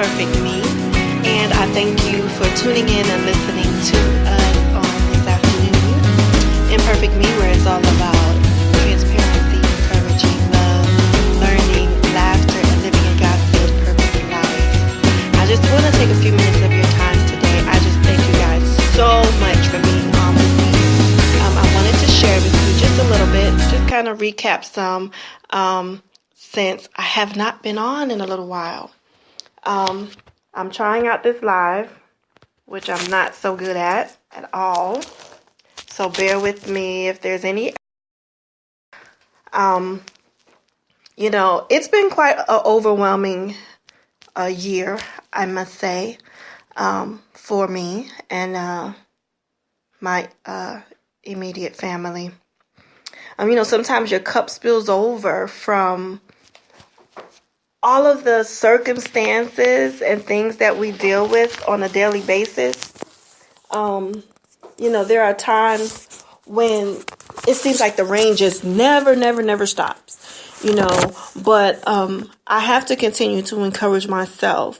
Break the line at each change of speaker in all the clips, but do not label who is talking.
Imperfect Me, and I thank you for tuning in and listening to us on this afternoon. Imperfect Me, where it's all about transparency, encouraging love, learning, laughter, and living a God-filled purpose life. I just want to take a few minutes of your time today. I just thank you guys so much for being on with me. I wanted to share with you just a little bit, just kind of recap some, since I have not been on in a little while. I'm trying out this live, which I'm not so good at all. So bear with me if there's any. It's been quite an overwhelming year, I must say, for me and my immediate family. Sometimes your cup spills over from all of the circumstances and things that we deal with on a daily basis. There are times when it seems like the rain just never stops, but I have to continue to encourage myself.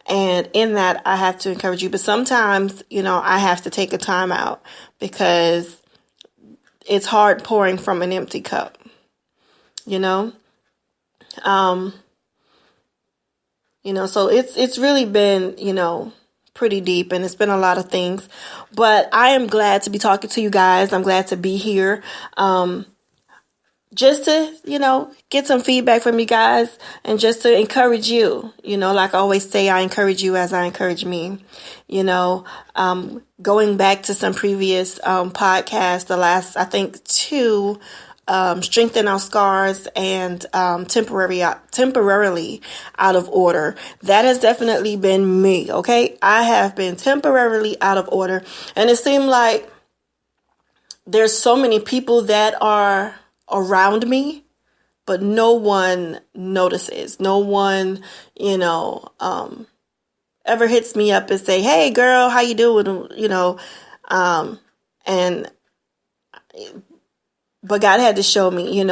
And in that, I have to encourage you. But sometimes, I have to take a time out because it's hard pouring from an empty cup, so it's really been, pretty deep, and it's been a lot of things, but I am glad to be talking to you guys. I'm glad to be here, just to, get some feedback from you guys and just to encourage you, like I always say, I encourage you as I encourage me, going back to some previous, podcasts, the last, I think 2, strengthen our scars and temporarily out of order. That has definitely been me. Okay, I have been temporarily out of order, and it seemed like there's so many people that are around me, but no one notices. No one, ever hits me up and say, "Hey, girl, how you doing?" But God had to show me,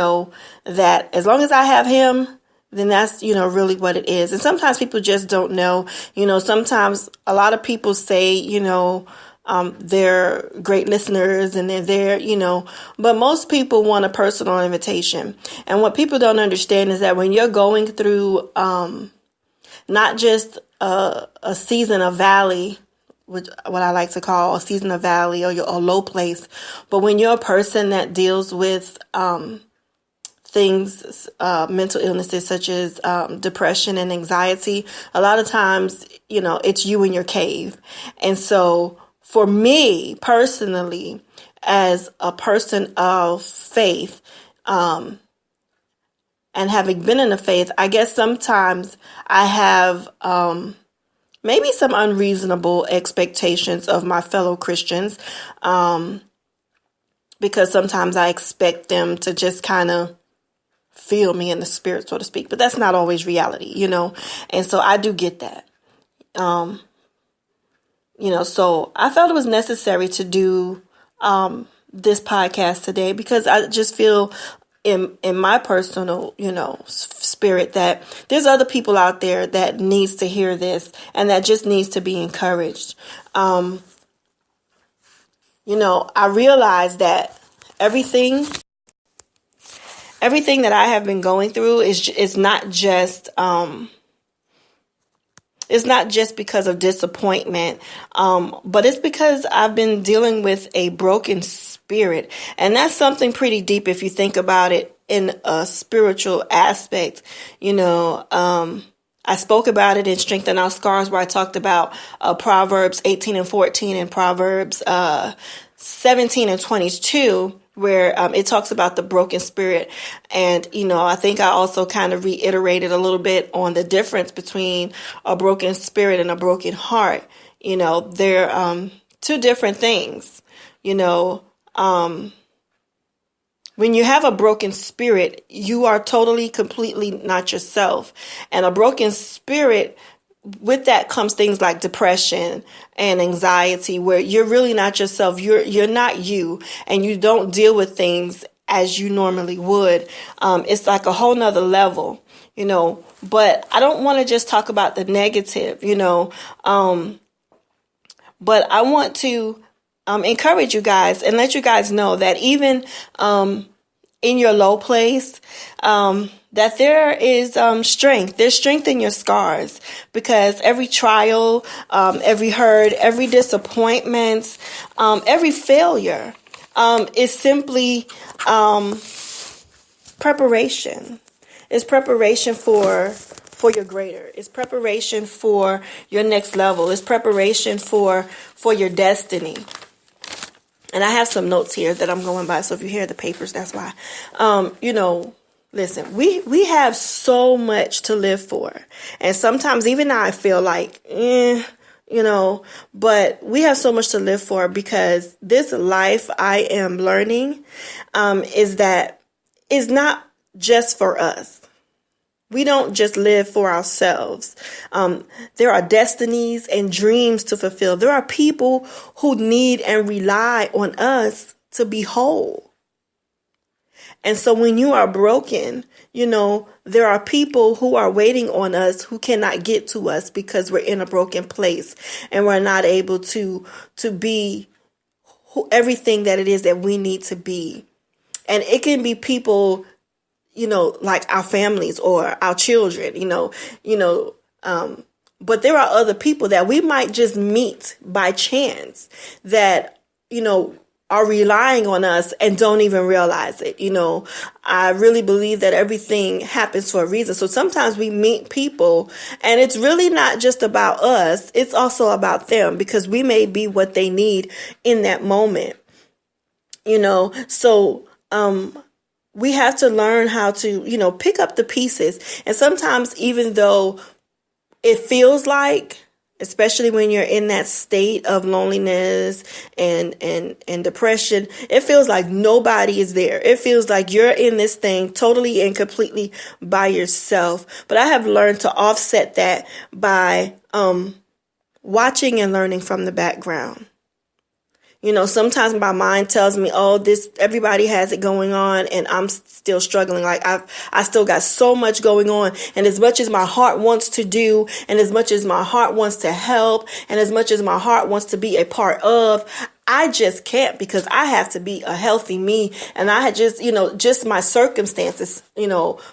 that as long as I have him, then that's, really what it is. And sometimes people just don't know, sometimes a lot of people say, they're great listeners and they're there, but most people want a personal invitation. And what people don't understand is that when you're going through, not just a season of valley, which what I like to call a season of valley or a low place. But when you're a person that deals with things, mental illnesses such as depression and anxiety, a lot of times, it's you in your cave. And so for me personally, as a person of faith, and having been in the faith, I guess sometimes I have maybe some unreasonable expectations of my fellow Christians, because sometimes I expect them to just kind of feel me in the spirit, so to speak. But that's not always reality, and so I do get that. So I felt it was necessary to do this podcast today because I just feel in my personal, spirit that there's other people out there that needs to hear this and that just needs to be encouraged. I realize that everything that I have been going through is not just, it's not just because of disappointment, but it's because I've been dealing with a broken spirit. And that's something pretty deep if you think about it in a spiritual aspect. I spoke about it in Strengthen Our Scars, where I talked about Proverbs 18 and 14 and Proverbs 17 and 22, where it talks about the broken spirit. And, I think I also kind of reiterated a little bit on the difference between a broken spirit and a broken heart. They're two different things. When you have a broken spirit, you are totally, completely not yourself. And a broken spirit, with that comes things like depression and anxiety, where you're really not yourself. You're not you, and you don't deal with things as you normally would. It's like a whole nother level, but I don't want to just talk about the negative, but I want to encourage you guys and let you guys know that even in your low place, that there is strength. There's strength in your scars, because every trial, every hurt, every disappointment, every failure is simply preparation. It's preparation for your greater. It's preparation for your next level. It's preparation for your destiny. And I have some notes here that I'm going by, so if you hear the papers, that's why. Listen, we have so much to live for. And sometimes even now I feel like, but we have so much to live for, because this life, I am learning, is not just for us. We don't just live for ourselves. There are destinies and dreams to fulfill. There are people who need and rely on us to be whole. And so when you are broken, there are people who are waiting on us who cannot get to us because we're in a broken place and we're not able to be everything that it is that we need to be. And it can be people, like our families or our children, but there are other people that we might just meet by chance that, are relying on us and don't even realize it. I really believe that everything happens for a reason. So sometimes we meet people and it's really not just about us. It's also about them, because we may be what they need in that moment, so, we have to learn how to, pick up the pieces. And sometimes, even though it feels like, especially when you're in that state of loneliness and depression, it feels like nobody is there. It feels like you're in this thing totally and completely by yourself. But I have learned to offset that by watching and learning from the background. Sometimes my mind tells me, everybody has it going on and I'm still struggling. Like I still got so much going on. And as much as my heart wants to do, and as much as my heart wants to help, and as much as my heart wants to be a part of, I just can't, because I have to be a healthy me. And I had just my circumstances,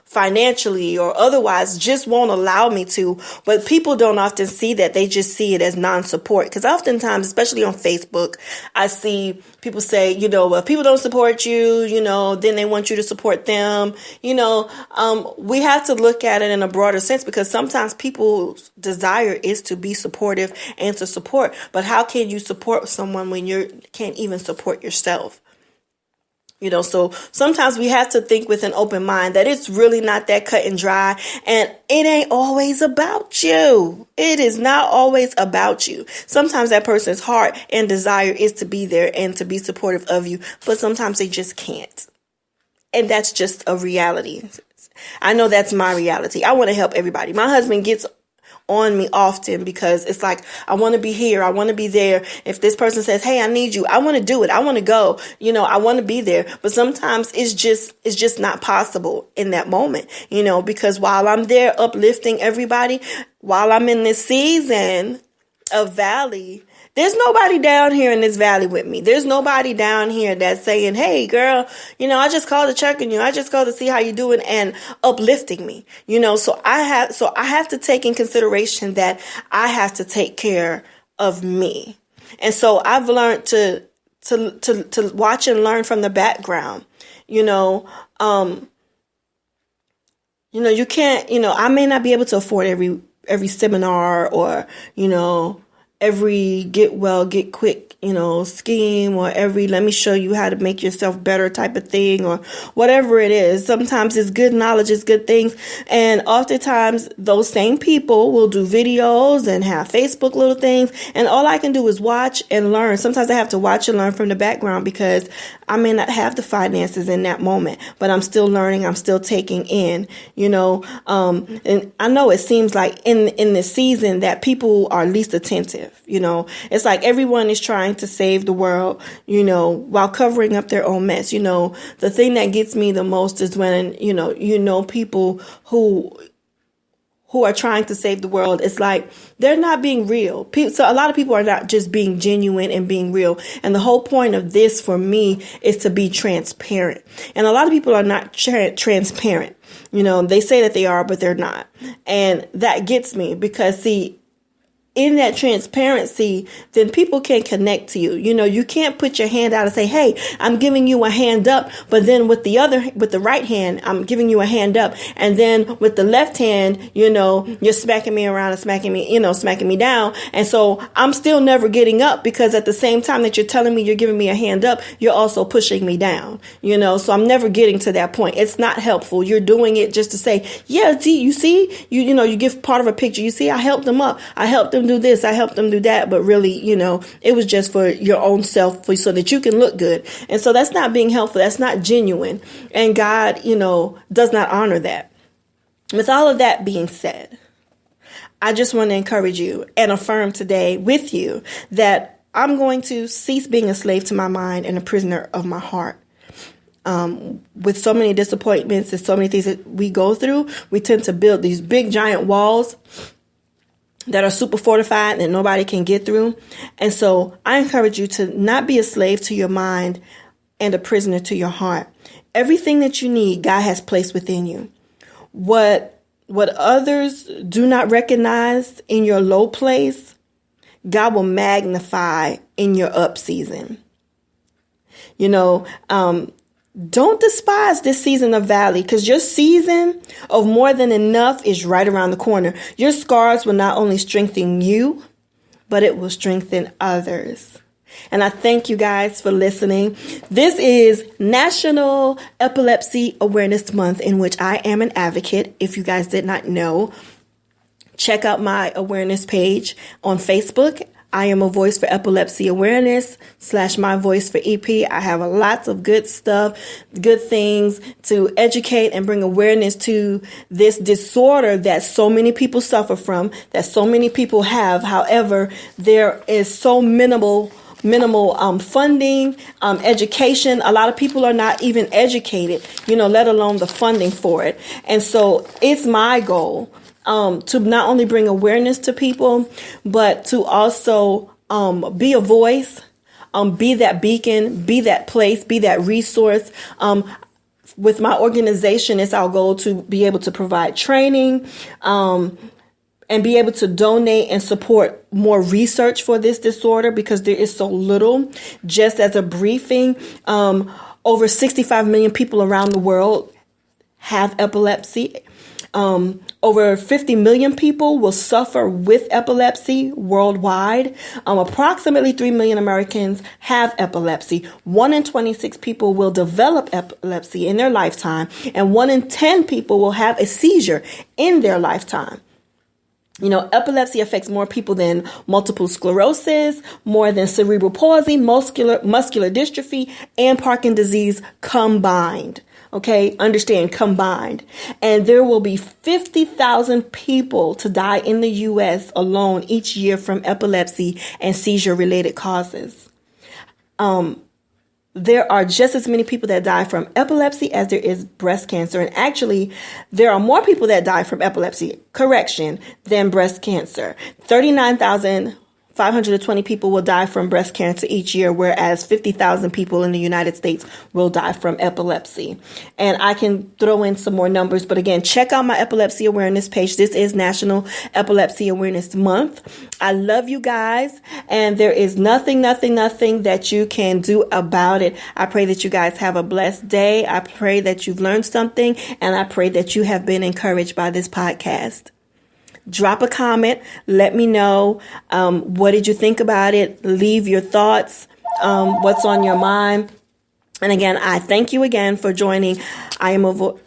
financially or otherwise just won't allow me to. But people don't often see that. They just see it as non-support. Because oftentimes, especially on Facebook, I see people say, well, if people don't support you, then they want you to support them. We have to look at it in a broader sense, because sometimes people's desire is to be supportive and to support. But how can you support someone when you can't even support yourself? So sometimes we have to think with an open mind that it's really not that cut and dry, and it ain't always about you. It is not always about you. Sometimes that person's heart and desire is to be there and to be supportive of you, but sometimes they just can't. And that's just a reality. I know that's my reality. I want to help everybody. My husband gets on me often because it's like, I want to be here. I want to be there. If this person says, hey, I need you, I want to do it. I want to go, I want to be there. But sometimes it's just not possible in that moment, because while I'm there uplifting everybody, while I'm in this season of valley, there's nobody down here in this valley with me. There's nobody down here that's saying, hey, girl, I just called to check on you. I just called to see how you're doing and uplifting me, So I have to take in consideration that I have to take care of me. And so I've learned to watch and learn from the background, you can't, I may not be able to afford every seminar or, every get well, get quick, scheme, or every let me show you how to make yourself better type of thing, or whatever it is. Sometimes it's good knowledge, it's good things. And oftentimes those same people will do videos and have Facebook little things. And all I can do is watch and learn. Sometimes I have to watch and learn from the background because I may not have the finances in that moment, but I'm still learning. I'm still taking in, and I know it seems like in this season that people are least attentive. life. It's like everyone is trying to save the world, while covering up their own mess. The thing that gets me the most is when, people who are trying to save the world. It's like they're not being real. So a lot of people are not just being genuine and being real. And the whole point of this for me is to be transparent. And a lot of people are not transparent. They say that they are, but they're not. And that gets me because, see, in that transparency, then people can connect to you. You can't put your hand out and say, hey, I'm giving you a hand up. But then with the right hand, I'm giving you a hand up. And then with the left hand, you're smacking me around and smacking me down. And so I'm still never getting up because at the same time that you're telling me you're giving me a hand up, you're also pushing me down, so I'm never getting to that point. It's not helpful. You're doing it just to say, yeah, you see, you give part of a picture. You see, I helped them up. I helped them do this, I helped them do that, but really, it was just for your own self, so that you can look good. And so that's not being helpful. That's not genuine. And God, does not honor that. With all of that being said, I just want to encourage you and affirm today with you that I'm going to cease being a slave to my mind and a prisoner of my heart. With so many disappointments and so many things that we go through, we tend to build these big giant walls that are super fortified that nobody can get through. And so I encourage you to not be a slave to your mind and a prisoner to your heart. Everything that you need, God has placed within you. What others do not recognize in your low place, God will magnify in your up season. Don't despise this season of valley, because your season of more than enough is right around the corner. Your scars will not only strengthen you, but it will strengthen others. And I thank you guys for listening. This is National Epilepsy Awareness Month, in which I am an advocate. If you guys did not know, check out my awareness page on Facebook. I am a voice for epilepsy awareness / my voice for EP. I have lots of good stuff, good things to educate and bring awareness to this disorder that so many people suffer from, that so many people have. However, there is so minimal funding, education. A lot of people are not even educated, let alone the funding for it. And so it's my goal to not only bring awareness to people, but to also be a voice, be that beacon, be that place, be that resource. With my organization, it's our goal to be able to provide training and be able to donate and support more research for this disorder, because there is so little. Just as a briefing, over 65 million people around the world have epilepsy. Over 50 million people will suffer with epilepsy worldwide. Approximately 3 million Americans have epilepsy. 1 in 26 people will develop epilepsy in their lifetime, and 1 in 10 people will have a seizure in their lifetime. Epilepsy affects more people than multiple sclerosis, more than cerebral palsy, muscular dystrophy, and Parkinson's disease combined. Okay, understand, combined. And there will be 50,000 people to die in the U.S. alone each year from epilepsy and seizure-related causes. There are just as many people that die from epilepsy as there is breast cancer. And actually, there are more people that die from epilepsy, than breast cancer. 39,520 people will die from breast cancer each year, whereas 50,000 people in the United States will die from epilepsy. And I can throw in some more numbers, but again, check out my epilepsy awareness page. This is National Epilepsy Awareness Month. I love you guys, and there is nothing that you can do about it. I pray that you guys have a blessed day. I pray that you've learned something, and I pray that you have been encouraged by this podcast. Drop a comment. Let me know. What did you think about it? Leave your thoughts. What's on your mind? And again, I thank you again for joining. For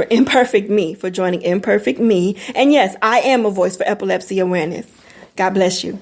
Imperfect Me, for joining Imperfect Me. And yes, I am a voice for epilepsy awareness. God bless you.